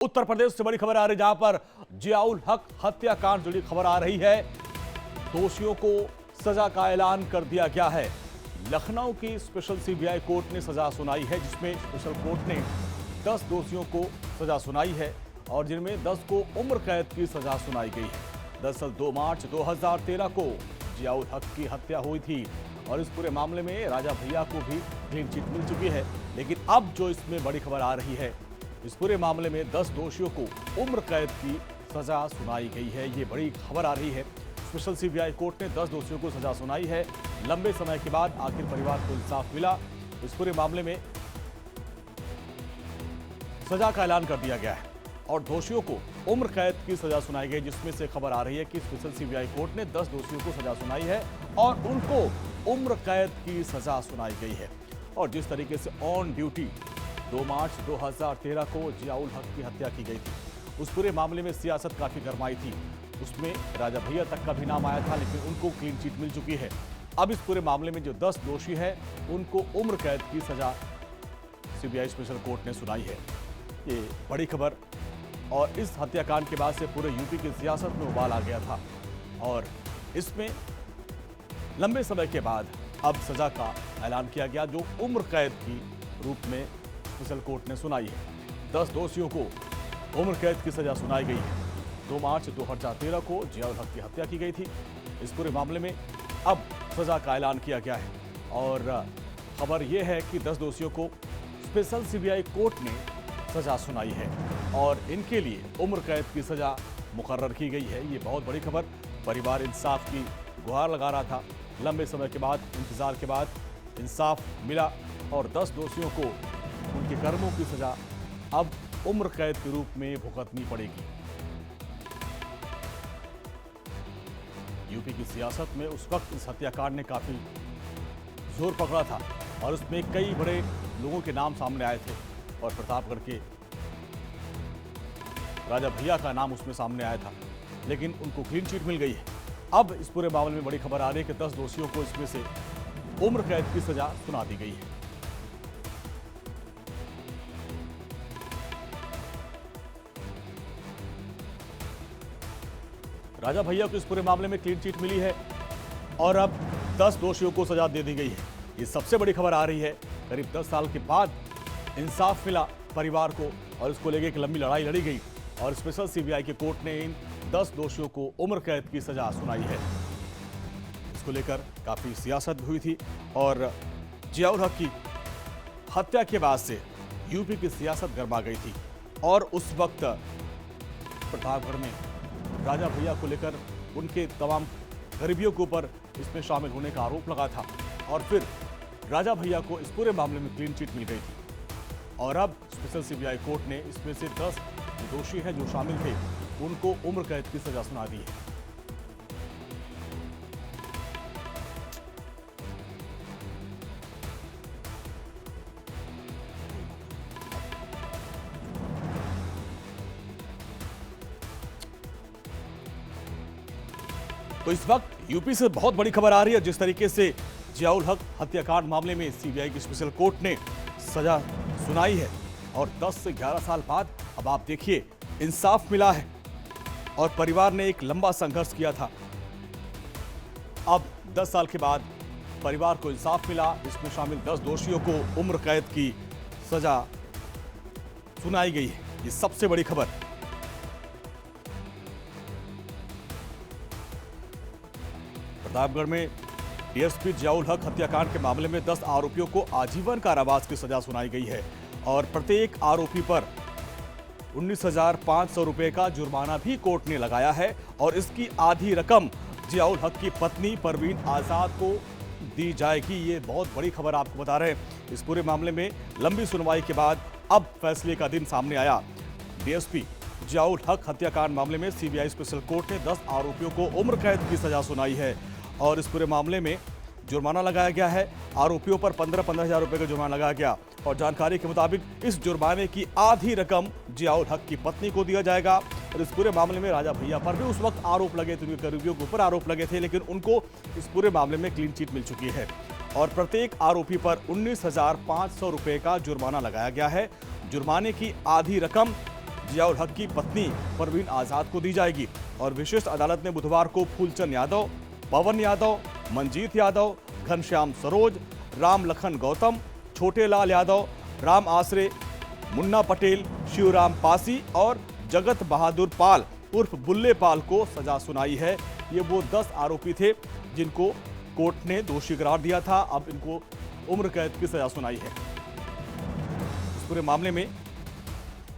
उत्तर प्रदेश से बड़ी खबर आ रही है, जहां पर जियाउल हक हत्याकांड जुड़ी खबर आ रही है। दोषियों को सजा का ऐलान कर दिया गया है। लखनऊ की स्पेशल सीबीआई कोर्ट ने सजा सुनाई है, जिसमें स्पेशल कोर्ट ने 10 दोषियों को सजा सुनाई है और जिनमें 10 को उम्र कैद की सजा सुनाई गई है। दरअसल 2 मार्च 2013 को जियाउल हक की हत्या हुई थी और इस पूरे मामले में राजा भैया को भी क्लीन चिट मिल चुकी है। लेकिन अब जो इसमें बड़ी खबर आ रही है, इस पूरे मामले में 10 दोषियों को उम्र कैद की सजा सुनाई गई है। ये बड़ी खबर आ रही है। स्पेशल सीबीआई कोर्ट ने 10 दोषियों को सजा सुनाई है। लंबे समय के बाद आखिर परिवार को इंसाफ मिला। इस पूरे मामले में सजा का ऐलान कर दिया गया है और दोषियों को उम्र कैद की सजा सुनाई गई, जिसमें से खबर आ रही है कि स्पेशल सीबीआई कोर्ट ने 10 दोषियों को सजा सुनाई है और उनको उम्र कैद की सजा सुनाई गई है। और जिस तरीके से ऑन ड्यूटी 2 मार्च 2013 को जियाउल हक की हत्या की गई थी, उस पूरे मामले में सियासत काफी गरमाई थी। उसमें राजा भैया तक का भी नाम आया था, लेकिन उनको क्लीन चिट मिल चुकी है। अब इस पूरे मामले में जो 10 दोषी हैं, उनको उम्र कैद की सजा सीबीआई स्पेशल कोर्ट ने सुनाई है। ये बड़ी खबर, और इस हत्याकांड के बाद से पूरे यूपी की सियासत में उबाल आ गया था और इसमें लंबे समय के बाद अब सजा का ऐलान किया गया, जो उम्र कैद की रूप में स्पेशल कोर्ट ने सुनाई है। 10 दोषियों को उम्र कैद की सजा सुनाई गई है। 2 मार्च 2013 को जियाउल हक की हत्या की गई थी। इस पूरे मामले में अब सजा का ऐलान किया गया है और खबर यह है कि 10 दोषियों को स्पेशल सीबीआई कोर्ट ने सजा सुनाई है और इनके लिए उम्र कैद की सजा मुकर्रर की गई है। ये बहुत बड़ी खबर। परिवार इंसाफ की गुहार लगा रहा था। लंबे समय के बाद, इंतजार के बाद इंसाफ मिला और 10 दोषियों को उनके कर्मों की सजा अब उम्र कैद के रूप में भुगतनी पड़ेगी। यूपी की सियासत में उस वक्त इस हत्याकांड ने काफी जोर पकड़ा था और उसमें कई बड़े लोगों के नाम सामने आए थे और प्रतापगढ़ के राजा भैया का नाम उसमें सामने आया था, लेकिन उनको क्लीन चिट मिल गई है। अब इस पूरे मामले में बड़ी खबर आ रही है कि 10 दोषियों को इसमें से उम्र कैद की सजा सुना दी गई है। राजा भैया को इस पूरे मामले में क्लीन चिट मिली है और अब 10 दोषियों को सजा दे दी गई है। ये सबसे बड़ी खबर आ रही है। करीब 10 साल के बाद इंसाफ मिला परिवार को और इसको लेकर एक लंबी लड़ाई लड़ी गई और स्पेशल सीबीआई के कोर्ट ने इन 10 दोषियों को उम्र कैद की सजा सुनाई है। इसको लेकर काफी सियासत हुई थी और जियाउल हक की हत्या के बाद से यूपी की सियासत गरमा गई थी और उस वक्त प्रतापगढ़ में राजा भैया को लेकर उनके तमाम गरीबियों के ऊपर इसमें शामिल होने का आरोप लगा था और फिर राजा भैया को इस पूरे मामले में क्लीन चिट मिल गई थी और अब स्पेशल सीबीआई कोर्ट ने इसमें से 10 दोषी हैं जो शामिल थे, उनको उम्र कैद की सजा सुना दी है। तो इस वक्त यूपी से बहुत बड़ी खबर आ रही है। जिस तरीके से जियाउल हक हत्याकांड मामले में सीबीआई की स्पेशल कोर्ट ने सजा सुनाई है और 10 से 11 साल बाद अब आप देखिए इंसाफ मिला है और परिवार ने एक लंबा संघर्ष किया था। अब 10 साल के बाद परिवार को इंसाफ मिला। इसमें शामिल 10 दोषियों को उम्र कैद की सजा सुनाई गई है। ये सबसे बड़ी खबर। प्रतापगढ़ में डीएसपी जियाउल हक हत्याकांड के मामले में 10 आरोपियों को आजीवन कारावास की सजा सुनाई गई है और प्रत्येक आरोपी पर 19,500 रुपए का जुर्माना भी कोर्ट ने लगाया है और इसकी आधी रकम जियाउल हक की पत्नी परवीन आजाद को दी जाएगी। ये बहुत बड़ी खबर आपको बता रहे हैं। इस पूरे मामले में लंबी सुनवाई के बाद अब फैसले का दिन सामने आया। डीएसपी जियाउल हक हत्याकांड मामले में सीबीआई स्पेशल कोर्ट ने 10 आरोपियों को उम्र कैद की सजा सुनाई है और इस पूरे मामले में जुर्माना लगाया गया है। आरोपियों पर 15-15 हजार रुपए का जुर्माना लगाया गया और जानकारी के मुताबिक इस जुर्माने की आधी रकम जियाउल हक की पत्नी को दिया जाएगा। और इस पूरे मामले में राजा भैया पर भी उस वक्त आरोप लगे थे, गरीबियों के ऊपर आरोप लगे थे, लेकिन उनको इस पूरे मामले में क्लीन चिट मिल चुकी है और प्रत्येक आरोपी पर 19,500 रुपए का जुर्माना लगाया गया है। जुर्माने की आधी रकम जियाउल हक की पत्नी परवीन आजाद को दी जाएगी। और विशेष अदालत ने बुधवार को फूलचंद यादव, पवन यादव, मंजीत यादव, घनश्याम सरोज, राम लखन गौतम, छोटे लाल यादव, राम आसरे, मुन्ना पटेल, शिवराम पासी और जगत बहादुर पाल उर्फ बुल्ले पाल को सजा सुनाई है। ये वो 10 आरोपी थे जिनको कोर्ट ने दोषी करार दिया था। अब इनको उम्र कैद की सजा सुनाई है। इस पूरे मामले में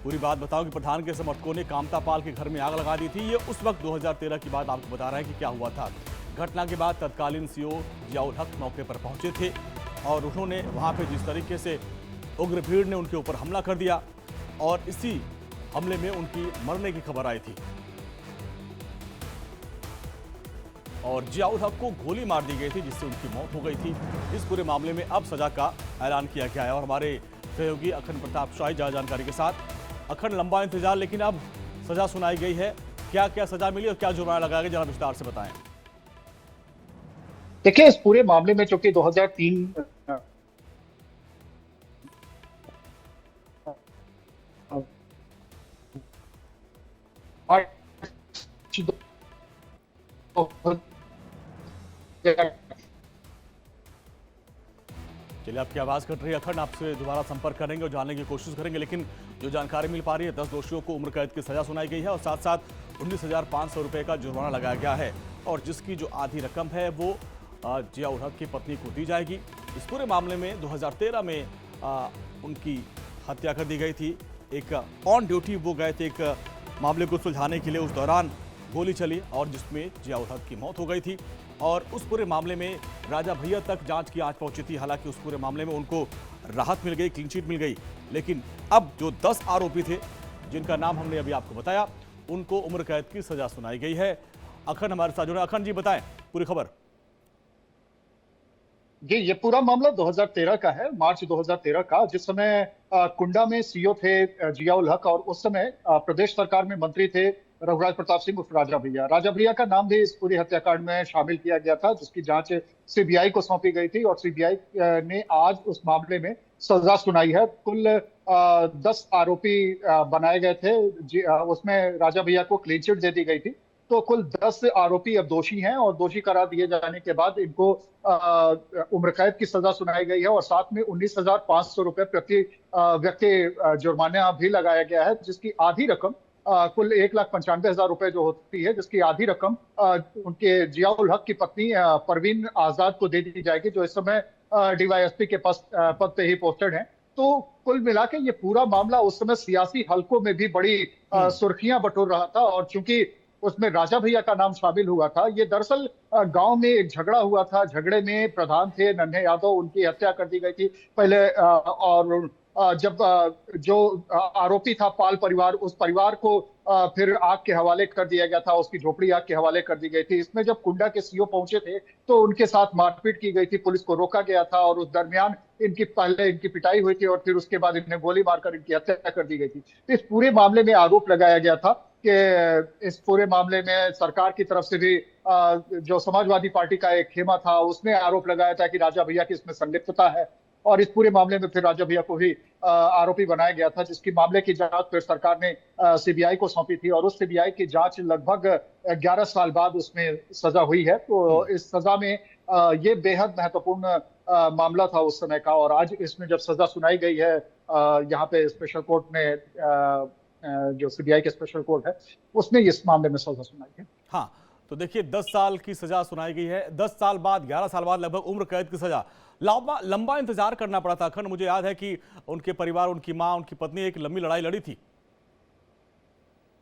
पूरी बात बताऊं कि प्रधान के समर्थकों ने कामता पाल के घर में आग लगा दी थी। ये उस वक्त 2013 की बात आपको बता रहे हैं कि क्या हुआ था। घटना के बाद तत्कालीन सीओ जियाउल हक मौके पर पहुंचे थे और उन्होंने वहां पे जिस तरीके से उग्र भीड़ ने उनके ऊपर हमला कर दिया और इसी हमले में उनकी मरने की खबर आई थी और जियाउल हक को गोली मार दी गई थी जिससे उनकी मौत हो गई थी। इस पूरे मामले में अब सजा का ऐलान किया गया है और हमारे सहयोगी अखंड प्रताप शाही ज्यादा जानकारी के साथ। अखंड, लंबा इंतजार लेकिन अब सजा सुनाई गई है। क्या क्या सजा मिली और क्या जुर्माना लगाया गया, जरा विस्तार से बताएं। देखिए, इस पूरे मामले में चूंकि 2003 चलिए, आपकी आवाज कट रही है अखंड, आपसे दोबारा संपर्क करेंगे और जानने की कोशिश करेंगे। लेकिन जो जानकारी मिल पा रही है, 10 दोषियों को उम्र कैद की सजा सुनाई गई है और साथ साथ 19,500 रुपए का जुर्माना लगाया गया है और जिसकी जो आधी रकम है वो जियाउल हक की पत्नी को दी जाएगी। इस पूरे मामले में 2013 में उनकी हत्या कर दी गई थी। एक ऑन ड्यूटी वो गए थे एक मामले को सुलझाने के लिए, उस दौरान गोली चली और जिसमें जियाउल हक की मौत हो गई थी और उस पूरे मामले में राजा भैया तक जांच की आंच पहुंची थी। हालांकि उस पूरे मामले में उनको राहत मिल गई, क्लीन चिट मिल गई। लेकिन अब जो 10 आरोपी थे जिनका नाम हमने अभी आपको बताया, उनको उम्र कैद की सजा सुनाई गई है। अखंड हमारे साथ जुड़े। अखंड जी, बताएं पूरी खबर। ये पूरा मामला 2013 का है, मार्च 2013 का, जिस समय कुंडा में सीओ थे जियाउल हक और उस समय प्रदेश सरकार में मंत्री थे रघुराज प्रताप सिंह उर्फ राजा भैया। राजा भैया का नाम भी इस पूरी हत्याकांड में शामिल किया गया था, जिसकी जांच सीबीआई को सौंपी गई थी और सीबीआई ने आज उस मामले में सजा सुनाई है। कुल 10 आरोपी बनाए गए थे, उसमें राजा भैया को क्लीन चिट दे दी गई थी। तो कुल 10 आरोपी अब दोषी हैं और दोषी करार दिए जाने के बाद इनको उम्र कैद की सजा सुनाई गई है और साथ में 19,500 रुपए प्रति व्यक्ति जुर्माना भी लगाया गया है, जिसकी आधी रकम कुल 1,95,000 रुपए जो होती है, जिसकी आधी रकम उनके जियाउल हक की पत्नी परवीन आजाद को दे दी जाएगी, जो इस समय डीवाईएसपी के पद पे ही पोस्टेड है। तो कुल मिला के ये पूरा मामला उस समय सियासी हलकों में भी बड़ी सुर्खियां बटोर रहा था और चूंकि उसमें राजा भैया का नाम शामिल हुआ था। ये दरअसल गांव में एक झगड़ा हुआ था, झगड़े में प्रधान थे नन्हे यादव, उनकी हत्या कर दी गई थी पहले और जब जो आरोपी था पाल परिवार, उस परिवार को फिर आग के हवाले कर दिया गया था, उसकी झोपड़ी आग के हवाले कर दी गई थी। इसमें जब कुंडा के सीओ पहुंचे थे तो उनके साथ मारपीट की गई थी, पुलिस को रोका गया था और उस दरमियान पहले इनकी पिटाई हुई थी और फिर उसके बाद इन्हें गोली मारकर इनकी हत्या कर दी गई थी। इस पूरे मामले में आरोप लगाया गया था कि इस पूरे मामले में सरकार की तरफ से भी जो समाजवादी पार्टी का एक खेमा था उसने आरोप लगाया था कि राजा भैया की इसमें संलिप्तता है और इस पूरे मामले में फिर राजा भैया को भी आरोपी बनाया गया था, जिसकी मामले की जांच फिर सरकार ने सीबीआई को सौंपी थी और उस सीबीआई की जांच लगभग 11 साल बाद उसमें सजा हुई है। तो इस सजा में ये बेहद महत्वपूर्ण मामला था उस समय का और आज इसमें जब सजा सुनाई गई है यहाँ पे स्पेशल कोर्ट में, जो सीबीआई के स्पेशल कोर्ट है, उसने इस मामले में सजा सुनाई है। हाँ, तो देखिए 10 साल की सजा सुनाई गई है। 10 साल बाद, 11 साल बाद लगभग उम्र कैद की सजा। लंबा इंतजार करना पड़ा था अखंड। मुझे याद है कि उनके परिवार, उनकी मां, उनकी पत्नी एक लंबी लड़ाई लड़ी थी।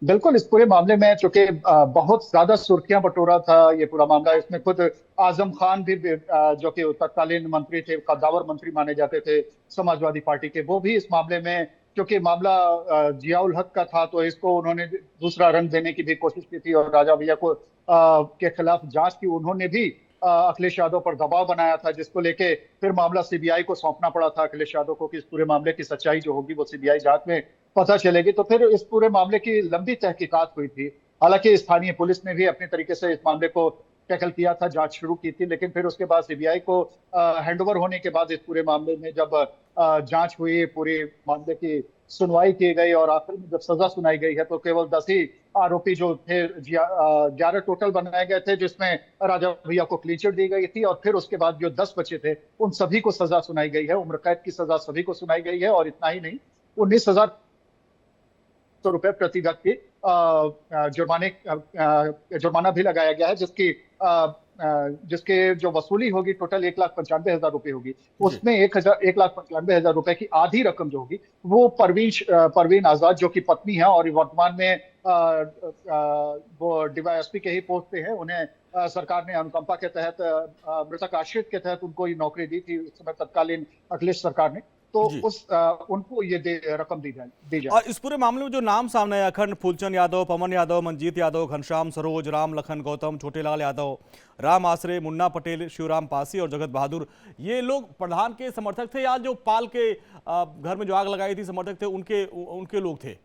बिल्कुल, इस पूरे मामले में चूंकि बहुत ज्यादा सुर्खियां बटोरा था ये पूरा मामला, इसमें खुद आजम खान भी जो कि तत्कालीन मंत्री थे, कद्दावर मंत्री माने जाते थे समाजवादी पार्टी के, वो भी इस मामले में, क्योंकि मामला जियाउल हक का था तो इसको उन्होंने दूसरा रंग देने की भी कोशिश की थी और राजा भैया को के खिलाफ जांच की उन्होंने भी अखिलेश यादव पर दबाव बनाया था, जिसको लेके फिर मामला सीबीआई को सौंपना पड़ा था अखिलेश यादव को कि इस पूरे मामले की सच्चाई जो होगी वो सीबीआई जांच में पता चलेगी। तो फिर इस पूरे मामले की लंबी तहकीकात हुई थी। हालांकि स्थानीय पुलिस ने भी अपने तरीके से इस मामले को टैकल किया था, जांच शुरू की थी, लेकिन फिर उसके बाद सीबीआई को हैंडओवर होने के बाद इस पूरे मामले में जब जांच हुई, पूरे मामले की सुनवाई की गई और आखिर में जब सजा सुनाई गई है तो केवल 10 ही आरोपी जो थे 11 टोटल बनाए गए थे, जिसमें राजा भैया को क्लीन चिट दी गई थी और फिर उसके बाद जो 10 बचे थे उन सभी को सजा सुनाई गई है। उम्र कैद की सजा सभी को सुनाई गई है और इतना ही नहीं, 19,000 रुपए प्रति व्यक्ति जुर्माना भी लगाया गया है, जिसके जो वसूली होगी टोटल 1,95,000 रुपए होगी। उसमें 1,95,000 रुपए की आधी रकम जो होगी वो परवीन आजाद जो कि पत्नी है और वर्तमान में वो डीवाईएसपी के ही पोस्ट पे है, उन्हें सरकार ने अनुकंपा के तहत मृतक आश्रित के तहत उनको ये नौकरी दी थी उस समय तत्कालीन अखिलेश सरकार ने, तो उनको ये रकम दी जाए। और इस पूरे मामले में जो नाम सामने आए, अखंड, फूलचंद यादव, पवन यादव, मंजीत यादव, घनश्याम सरोज, राम लखन गौतम, छोटेलाल यादव, राम आसरे, मुन्ना पटेल, शिवराम पासी और जगत बहादुर, ये लोग प्रधान के समर्थक थे या जो पाल के घर में जो आग लगाई थी समर्थक थे, उनके लोग थे?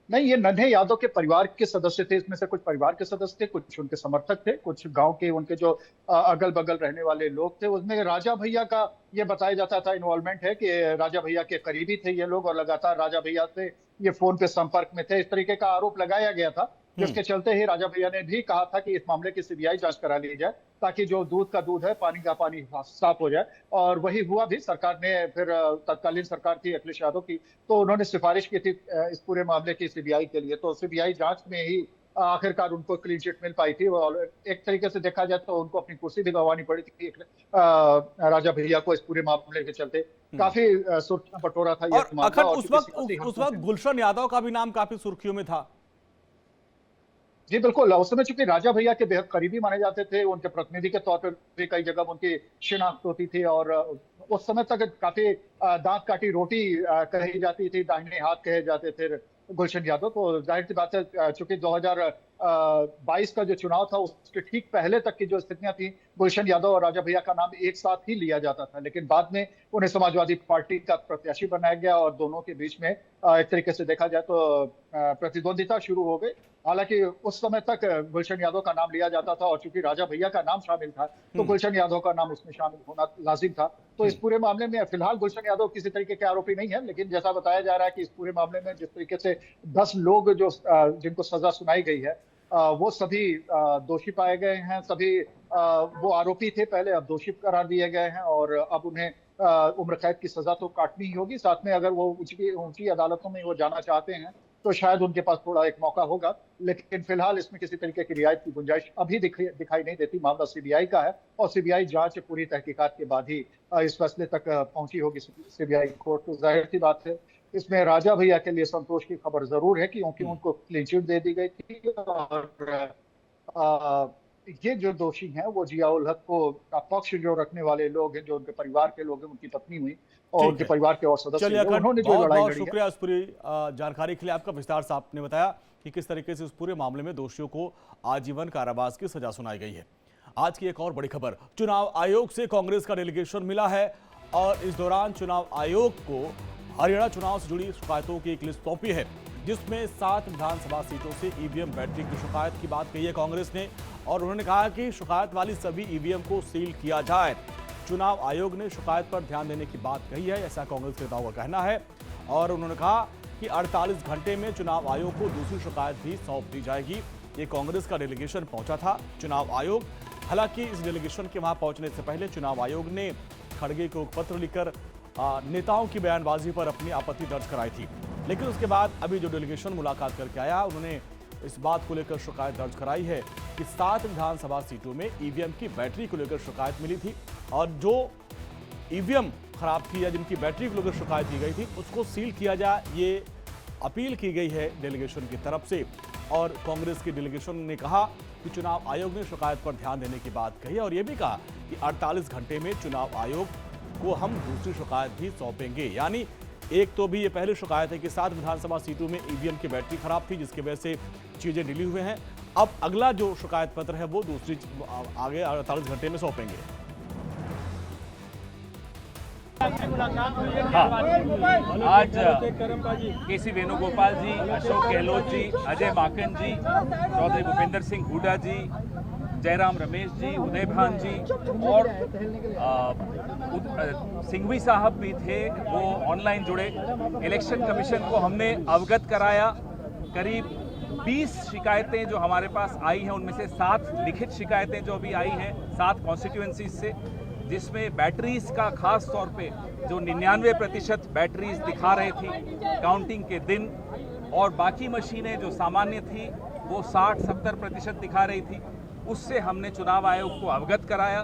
नहीं, ये नन्हे यादव के परिवार के सदस्य थे। इसमें से कुछ परिवार के सदस्य थे, कुछ उनके समर्थक थे, कुछ गांव के उनके जो अगल बगल रहने वाले लोग थे। उसमें राजा भैया का ये बताया जाता था इन्वॉल्वमेंट है कि राजा भैया के करीबी थे ये लोग और लगातार राजा भैया से ये फोन पे संपर्क में थे। इस तरीके का आरोप लगाया गया था, जिसके चलते ही राजा भैया ने भी कहा था कि इस मामले की सीबीआई जांच करा ली जाए ताकि जो दूध का दूध है, पानी का पानी साफ हो जाए। और वही हुआ भी। सरकार ने फिर तत्कालीन सरकार थी अखिलेश यादव की, तो उन्होंने सिफारिश की थी इस पूरे मामले की सीबीआई के लिए। तो सीबीआई जांच में ही आखिरकार उनको क्लीन चिट मिल पाई थी और एक तरीके से देखा जाए तो उनको अपनी कुर्सी भी गंवानी पड़ी थी राजा भैया को इस पूरे मामले के चलते। काफी सुर्खियां बटोरा था ये मामला। उस वक्त गुलशन यादव का भी नाम काफी सुर्खियों में था। जी बिल्कुल, उस समय चूंकि राजा भैया के बेहद करीबी माने जाते थे, उनके प्रतिनिधि के तौर पर भी कई जगह उनकी शिनाख्त होती थी और उस समय तक काफी दांत काटी रोटी कही जाती थी, दाहिने हाथ कहे जाते थे गुलशन यादव। तो जाहिर सी बात है, चूंकि 2022 का जो चुनाव था उसके ठीक पहले तक की जो स्थितियां थी, गुलशन यादव और राजा भैया का नाम एक साथ ही लिया जाता था, लेकिन बाद में उन्हें समाजवादी पार्टी का प्रत्याशी बनाया गया और दोनों के बीच में एक तरीके से देखा जाए तो प्रतिद्वंदिता शुरू हो गई। हालांकि उस समय तक गुलशन यादव का नाम लिया जाता था और चूंकि राजा भैया का नाम शामिल था तो गुलशन यादव का नाम उसमें शामिल होना लाजिम था। तो इस पूरे मामले में फिलहाल गुलशन यादव किसी तरीके के आरोपी नहीं है, लेकिन जैसा बताया जा रहा है कि इस पूरे मामले में जिस तरीके से 10 लोग जो जिनको सजा सुनाई गई है वो सभी दोषी पाए गए हैं। सभी वो आरोपी थे पहले, अब दोषी करार दिए गए हैं और अब उन्हें उम्र कैद की सजा तो काटनी ही होगी। साथ में अगर वो ऊंची अदालतों में वो जाना चाहते हैं तो शायद उनके पास थोड़ा एक मौका होगा, लेकिन फिलहाल इसमें किसी तरीके की रियायत की गुंजाइश अभी दिखाई नहीं देती। मामला सीबीआई का है और सीबीआई जांच पूरी तहकीकात के बाद ही इस फैसले तक पहुंची होगी सीबीआई कोर्ट। तो जाहिर सी बात है इसमें राजा भैया के लिए संतोष की खबर जरूर है क्योंकि उनको क्लीन चिट दे दी गई थी और ये जो दोषी हैं वो जियाउल हक को पक्ष जो रखने वाले लोग हैं, जो उनके परिवार के लोग हैं, उनकी पत्नी हुई और उनके परिवार के और सदस्य, उन्होंने जो लड़ाई लड़ी है। शुक्रिया इस पूरी जानकारी के लिए। आपका विस्तार से आपने बताया कि किस तरीके से इस पूरे मामले में दोषियों को आजीवन कारावास की सजा सुनाई गई है। आज की एक और बड़ी खबर, चुनाव आयोग से कांग्रेस का डेलीगेशन मिला है और इस दौरान चुनाव आयोग को हरियाणा चुनाव से जुड़ी शिकायतों की एक लिस्ट सौंपी है, जिसमें 7 विधानसभा सीटों से ईवीएम बैटरी की शिकायत की बात कही है कांग्रेस ने और उन्होंने कहा कि शिकायत वाली सभी ईवीएम को सील किया जाए। चुनाव आयोग ने शिकायत पर ध्यान देने की बात कही है, ऐसा कांग्रेस नेताओं का कहना है और उन्होंने कहा कि 48 घंटे में चुनाव आयोग को दूसरी शिकायत भी सौंप दी जाएगी। ये कांग्रेस का डेलीगेशन पहुंचा था चुनाव आयोग। हालांकि इस डेलीगेशन के वहां पहुंचने से पहले चुनाव आयोग ने खड़गे को पत्र लिखकर नेताओं की बयानबाजी पर अपनी आपत्ति दर्ज कराई थी, लेकिन उसके बाद अभी जो डेलीगेशन मुलाकात करके आया उन्होंने इस बात को लेकर शिकायत दर्ज कराई है कि 7 विधानसभा सीटों में ईवीएम की बैटरी को लेकर शिकायत मिली थी और जो ईवीएम खराब थी या जिनकी बैटरी को लेकर शिकायत की गई थी उसको सील किया जाए, ये अपील की गई है डेलीगेशन की तरफ से। और कांग्रेस की डेलीगेशन ने कहा कि चुनाव आयोग ने शिकायत पर ध्यान देने की बात कही और यह भी कहा कि 48 घंटे में चुनाव आयोग को हम दूसरी शिकायत भी सौंपेंगे। यानी एक तो भी ये पहली शिकायत है कि 7 विधानसभा सीटों में ईवीएम की बैटरी खराब थी जिसकी वजह से चीजें डिली हुए हैं। अब अगला जो शिकायत पत्र है वो दूसरी आगे 48 घंटे में सौंपेंगे। हाँ, आज केसी वेणुगोपाल जी, अशोक गहलोत जी, अजय माकन जी, चौधरी भूपेंद्र सिंह हुड्डा जी, जयराम रमेश जी, उदय भान जी और सिंघवी साहब भी थे, वो ऑनलाइन जुड़े। इलेक्शन कमीशन को हमने अवगत कराया। करीब 20 शिकायतें जो हमारे पास आई हैं, उनमें से 7 लिखित शिकायतें जो अभी आई हैं 7 कॉन्स्टिट्यूएंसीज से, जिसमें बैटरीज का खास तौर पे जो 99% बैटरीज दिखा रही थी काउंटिंग के दिन, और बाकी मशीनें जो सामान्य थी वो 60-70% दिखा रही थी। उससे हमने चुनाव आयोग को अवगत कराया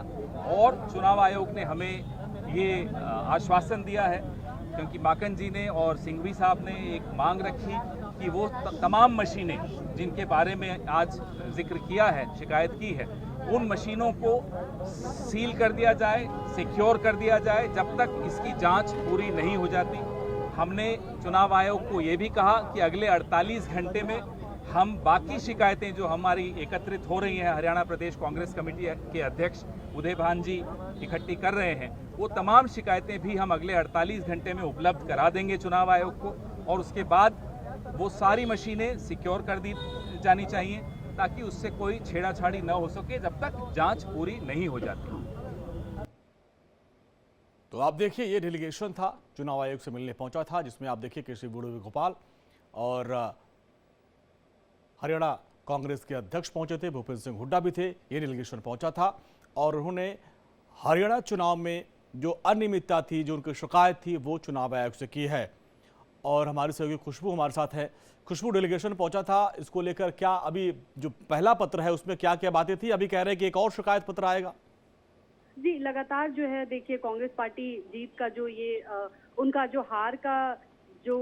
और चुनाव आयोग ने हमें ये आश्वासन दिया है, क्योंकि माकन जी ने और सिंघवी साहब ने एक मांग रखी कि वो तमाम मशीनें जिनके बारे में आज जिक्र किया है, शिकायत की है, उन मशीनों को सील कर दिया जाए, सिक्योर कर दिया जाए जब तक इसकी जांच पूरी नहीं हो जाती। हमने चुनाव आयोग को ये भी कहा कि अगले 48 घंटे में हम बाकी शिकायतें जो हमारी एकत्रित हो रही हैं, हरियाणा प्रदेश कांग्रेस कमेटी के अध्यक्ष उदय भान जी इकट्ठी कर रहे हैं, वो तमाम शिकायतें भी हम अगले 48 घंटे में उपलब्ध करा देंगे चुनाव आयोग को, और उसके बाद वो सारी मशीनें सिक्योर कर दी जानी चाहिए ताकि उससे कोई छेड़ाछाड़ी न हो सके जब तक जांच पूरी नहीं हो जाती। तो आप देखिए, ये डेलीगेशन था, चुनाव आयोग से मिलने पहुंचा था, जिसमें आप देखिए कृषि वेणुगोपाल और हरियाणा कांग्रेस के अध्यक्ष पहुंचे थे, भूपेंद्र सिंह हुड्डा भी थे। ये डेलीगेशन पहुंचा था और उन्होंने हरियाणा चुनाव में जो अनियमितता थी, जो उनकी शिकायत थी, वो चुनाव आयोग से की है। और हमारी सहयोगी खुशबू हमारे साथ है। खुशबू, डेलीगेशन पहुंचा था, इसको लेकर क्या अभी जो पहला पत्र है उसमें क्या क्या बातें थी? अभी कह रहे हैं कि एक और शिकायत पत्र आएगा। जी, लगातार जो है देखिए कांग्रेस पार्टी जीत का जो ये उनका जो हार का जो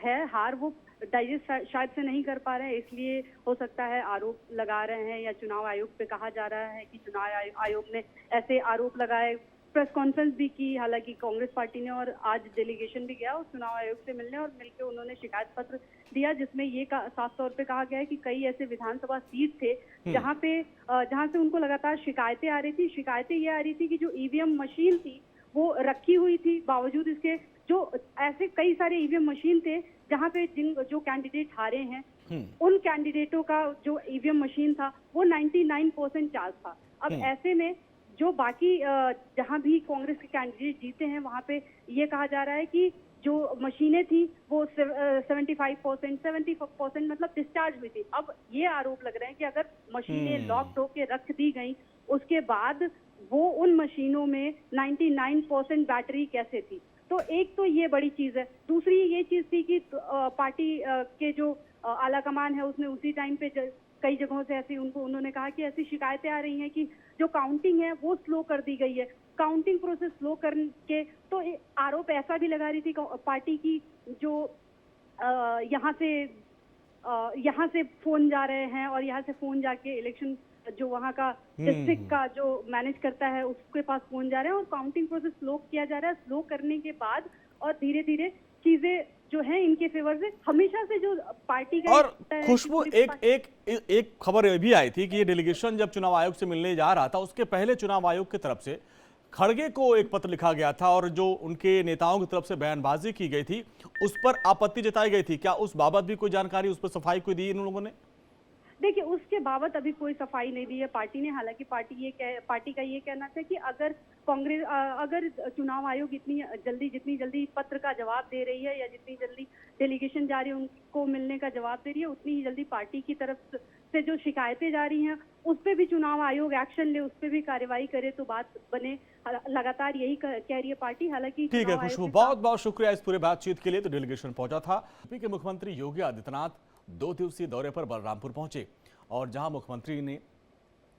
है हार वो डाइजेस्ट शायद से नहीं कर पा रहे हैं, इसलिए हो सकता है आरोप लगा रहे हैं, या चुनाव आयोग पे कहा जा रहा है कि चुनाव आयोग ने ऐसे आरोप लगाए। प्रेस कॉन्फ्रेंस भी की हालांकि कांग्रेस पार्टी ने, और आज डेलीगेशन भी गया उस चुनाव आयोग से मिलने, और मिलकर उन्होंने शिकायत पत्र दिया जिसमें ये साफ तौर पे कहा गया है कि कई ऐसे विधानसभा सीट थे जहां से उनको लगातार शिकायतें आ रही थी। शिकायतें ये आ रही थी कि जो ईवीएम मशीन थी वो रखी हुई थी, बावजूद इसके जो ऐसे कई सारे ईवीएम मशीन थे जहाँ पे जो कैंडिडेट हारे हैं उन कैंडिडेटों का जो ईवीएम मशीन था वो 99% चार्ज था। अब ऐसे में जो बाकी जहां भी कांग्रेस के कैंडिडेट जीते हैं वहां पे ये कहा जा रहा है कि जो मशीनें थी वो 75%, 70% मतलब डिस्चार्ज हुई थी। अब ये आरोप लग रहे हैं कि अगर मशीनें लॉक्ड होके रख दी गई, उसके बाद वो उन मशीनों में 99% बैटरी कैसे थी। तो एक तो ये बड़ी चीज है। दूसरी ये चीज थी कि पार्टी के जो आला कमान है उसने उसी टाइम पे कई जगहों से ऐसी उन्होंने कहा कि ऐसी शिकायतें आ रही हैं कि जो काउंटिंग है वो स्लो कर दी गई है, काउंटिंग प्रोसेस स्लो करके। तो आरोप ऐसा भी लगा रही थी पार्टी की जो यहाँ से फोन जा रहे हैं और यहाँ से फोन जाके इलेक्शन जो वहाँ का डिस्ट्रिक्ट का जो मैनेज करता है उसके पास फोन जा रहे हैं, और काउंटिंग प्रोसेस स्लो किया जा रहा है। स्लो करने के बाद और धीरे धीरे चीजें जो है इनके फेवर से हमेशा से जो पार्टी का। और खुशबू, एक खबर ये भी आई थी कि ये डेलीगेशन जब चुनाव आयोग से मिलने जा रहा था उसके पहले चुनाव आयोग की तरफ से खड़गे को एक पत्र लिखा गया था और जो उनके नेताओं की तरफ से बयानबाजी की गई थी उस पर आपत्ति जताई गई थी। क्या उस बाबत भी कोई जानकारी, उस पर सफाई कोई दी इन लोगों ने? देखिए, उसके बाबत अभी कोई सफाई नहीं दी है पार्टी ने। हालांकि पार्टी का ये कहना था कि अगर चुनाव आयोग जितनी जल्दी पत्र का जवाब दे रही है या जितनी जल्दी डेलीगेशन जा रही है उनको मिलने का जवाब दे रही है, उतनी ही जल्दी पार्टी की तरफ से जो शिकायतें जा रही हैं उस पर भी चुनाव आयोग एक्शन ले, उस पर भी कार्रवाई करे तो बात बने। लगातार यही कह रही है पार्टी। हालांकि ठीक है खुशबू, बहुत बहुत शुक्रिया इस पूरे बातचीत के लिए। तो डेलीगेशन पहुंचा था। यूपी के मुख्यमंत्री योगी आदित्यनाथ 2 दिवसीय दौरे पर बलरामपुर पहुंचे और जहां मुख्यमंत्री ने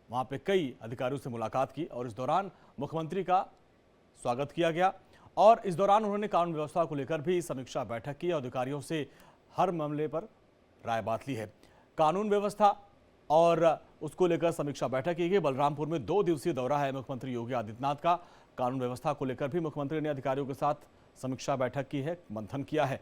वहां पे कई अधिकारियों से मुलाकात की और इस दौरान मुख्यमंत्री का स्वागत किया गया और इस दौरान उन्होंने कानून व्यवस्था को लेकर भी समीक्षा बैठक की और अधिकारियों से हर मामले पर राय बात ली है। कानून व्यवस्था और उसको लेकर समीक्षा बैठक की गई। बलरामपुर में 2 दिवसीय दौरा है मुख्यमंत्री योगी आदित्यनाथ का। कानून व्यवस्था को लेकर भी मुख्यमंत्री ने अधिकारियों के साथ समीक्षा बैठक की है, मंथन किया है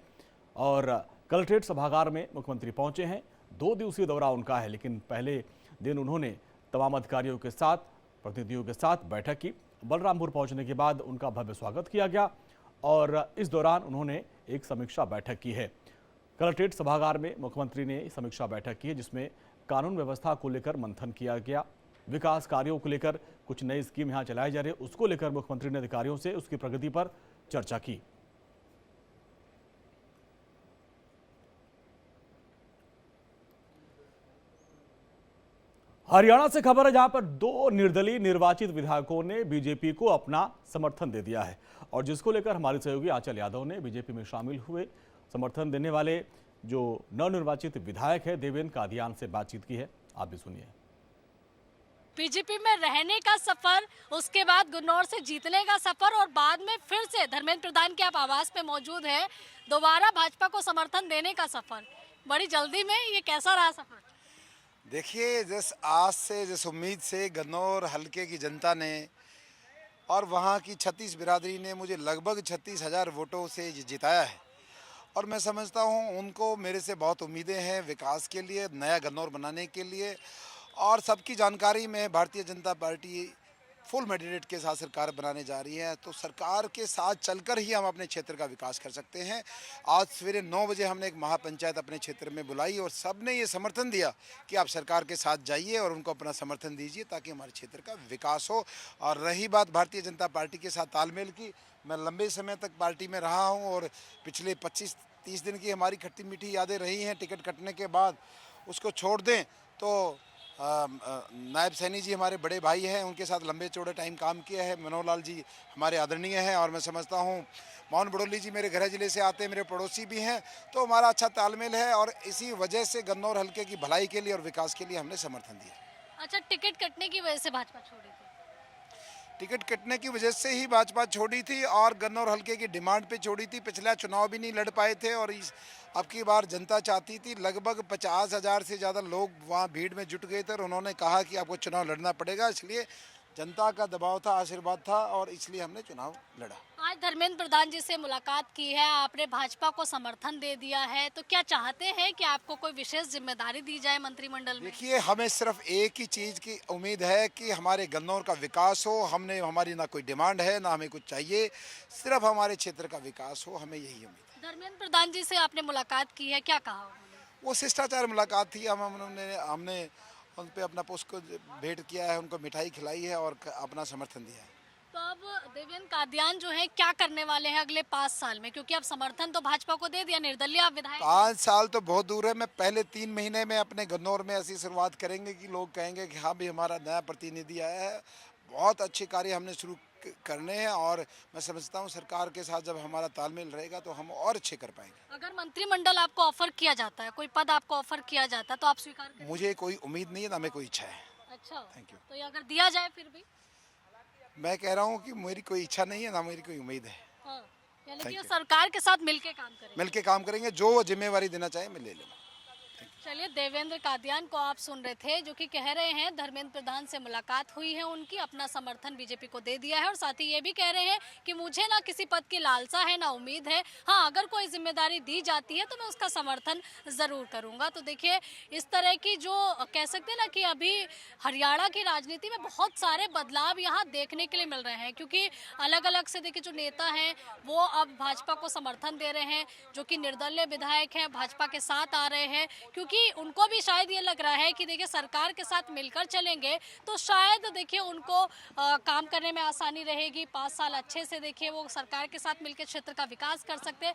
और कलेक्ट्रेट सभागार में मुख्यमंत्री पहुंचे हैं। 2 दिवसीय दौरा उनका है, लेकिन पहले दिन उन्होंने तमाम अधिकारियों के साथ, प्रतिनिधियों के साथ बैठक की। बलरामपुर पहुंचने के बाद उनका भव्य स्वागत किया गया और इस दौरान उन्होंने एक समीक्षा बैठक की है। कलेक्ट्रेट सभागार में मुख्यमंत्री ने समीक्षा बैठक की है जिसमें कानून व्यवस्था को लेकर मंथन किया गया। विकास कार्यों को लेकर कुछ नई स्कीम यहां चलाई जा रही है, उसको लेकर मुख्यमंत्री ने अधिकारियों से उसकी प्रगति पर चर्चा की। हरियाणा से खबर है, जहां पर 2 निर्दलीय निर्वाचित विधायकों ने बीजेपी को अपना समर्थन दे दिया है और जिसको लेकर हमारे सहयोगी आंचल यादव ने बीजेपी में शामिल हुए समर्थन देने वाले जो नवनिर्वाचित विधायक है देवेंद्र कादियान से बातचीत की है। आप भी सुनिए। बीजेपी में रहने का सफर, उसके बाद गुन्नौर से जीतने का सफर और बाद में फिर से धर्मेंद्र प्रधान के आप आवास पे मौजूद है, दोबारा भाजपा को समर्थन देने का सफर। बड़ी जल्दी में ये कैसा रहा सफर? देखिए, जिस आस से, जिस उम्मीद से गन्नौर हलके की जनता ने और वहाँ की 36 बिरादरी ने मुझे लगभग 36,000 वोटों से जिताया है और मैं समझता हूँ उनको मेरे से बहुत उम्मीदें हैं विकास के लिए, नया गन्नौर बनाने के लिए। और सबकी जानकारी में Bharatiya Janata party full mandate के साथ सरकार बनाने जा रही है, तो सरकार के साथ चलकर ही हम अपने क्षेत्र का विकास कर सकते हैं। आज सवेरे 9 बजे हमने एक महापंचायत अपने क्षेत्र में बुलाई और सबने ये समर्थन दिया कि आप सरकार के साथ जाइए और उनको अपना समर्थन दीजिए ताकि हमारे क्षेत्र का विकास हो। और रही बात भारतीय जनता पार्टी के साथ तालमेल की, मैं लंबे समय तक पार्टी में रहा हूँ और पिछले 25-30 दिन की हमारी खट्टी मीठी यादें रही हैं। टिकट कटने के बाद उसको छोड़ दें तो नायब सैनी जी हमारे बड़े भाई हैं, उनके साथ लंबे चौड़े टाइम काम किया है। मनोहर लाल जी हमारे आदरणीय हैं और मैं समझता हूँ मोहन बड़ोली जी मेरे गृह जिले से आते हैं, मेरे पड़ोसी भी हैं, तो हमारा अच्छा तालमेल है और इसी वजह से गन्नौर हलके की भलाई के लिए और विकास के लिए हमने समर्थन दिया। अच्छा, टिकट कटने की वजह से भाजपा छोड़ी थी? टिकट कटने की वजह से ही भाजपा छोड़ी थी और गन्नौर हलके की डिमांड पे छोड़ी थी। पिछला चुनाव भी नहीं लड़ पाए थे और अब की बार जनता चाहती थी, लगभग 50,000 से ज़्यादा लोग वहाँ भीड़ में जुट गए थे और उन्होंने कहा कि आपको चुनाव लड़ना पड़ेगा, इसलिए जनता का दबाव था, आशीर्वाद था और इसलिए हमने चुनाव लड़ा। आज धर्मेंद्र प्रधान जी से मुलाकात की है, आपने भाजपा को समर्थन दे दिया है, तो क्या चाहते हैं कि आपको कोई विशेष जिम्मेदारी दी जाए मंत्रिमंडल में? देखिए, हमें सिर्फ एक ही चीज़ की उम्मीद है कि हमारे गन्नौर का विकास हो। हमारी ना कोई डिमांड है, ना हमें कुछ चाहिए, सिर्फ हमारे क्षेत्र का विकास हो, हमें यही उम्मीद है। धर्मेंद्र प्रधान जी से आपने मुलाकात की है, क्या कहा उन्होंने? वो शिष्टाचार मुलाकात थी, हमने उन पे अपना पुष्प को भेंट किया है, उनको मिठाई खिलाई है और अपना समर्थन दिया है। तो अब देवेंद्र कादियान जो है क्या करने वाले हैं अगले 5 साल में, क्योंकि अब समर्थन तो भाजपा को दे दिया, निर्दलीय आप विधायक। 5 साल तो बहुत दूर है। मैं पहले 3 महीने में अपने गन्नौर में ऐसी शुरुआत करेंगे कि लोग कहेंगे कि हाँ भी हमारा नया प्रतिनिधि आया है। बहुत अच्छे कार्य हमने शुरू करने हैं और मैं समझता हूँ सरकार के साथ जब हमारा तालमेल रहेगा तो हम और अच्छे कर पाएंगे। अगर मंत्रिमंडल आपको ऑफर किया जाता है, कोई पद आपको ऑफर किया जाता है, तो आप स्वीकार करेंगे? मुझे कोई उम्मीद नहीं है, ना हमें कोई इच्छा है। अच्छा, थैंक यू। तो ये अगर दिया जाए फिर भी? मैं कह रहा हूँ कि मेरी कोई इच्छा नहीं है, ना मेरी कोई उम्मीद है। हाँ, यानी Thank कि you. सरकार के साथ मिलके काम करेंगे। मिलके काम करेंगे, जो वो जिम्मेवारी देना चाहे मैं ले लूँगा। चलिए, देवेंद्र कादियान को आप सुन रहे थे, जो कि कह रहे हैं धर्मेंद्र प्रधान से मुलाकात हुई है उनकी, अपना समर्थन बीजेपी को दे दिया है और साथ ही ये भी कह रहे हैं कि मुझे ना किसी पद की लालसा है, ना उम्मीद है। हाँ, अगर कोई जिम्मेदारी दी जाती है तो मैं उसका समर्थन जरूर करूंगा। तो देखिए, इस तरह की जो कह सकते हैं ना कि अभी हरियाणा की राजनीति में बहुत सारे बदलाव यहाँ देखने के लिए मिल रहे हैं, क्योंकि अलग अलग से देखिए जो नेता हैं वो अब भाजपा को समर्थन दे रहे हैं, जो कि निर्दलीय विधायक हैं भाजपा के साथ आ रहे हैं, क्योंकि उनको भी शायद ये लग रहा है कि देखिए सरकार के साथ मिलकर चलेंगे तो शायद देखिए उनको काम करने में आसानी रहेगी। 5 साल अच्छे से देखिए वो सरकार के साथ मिलकर क्षेत्र का विकास कर सकते हैं।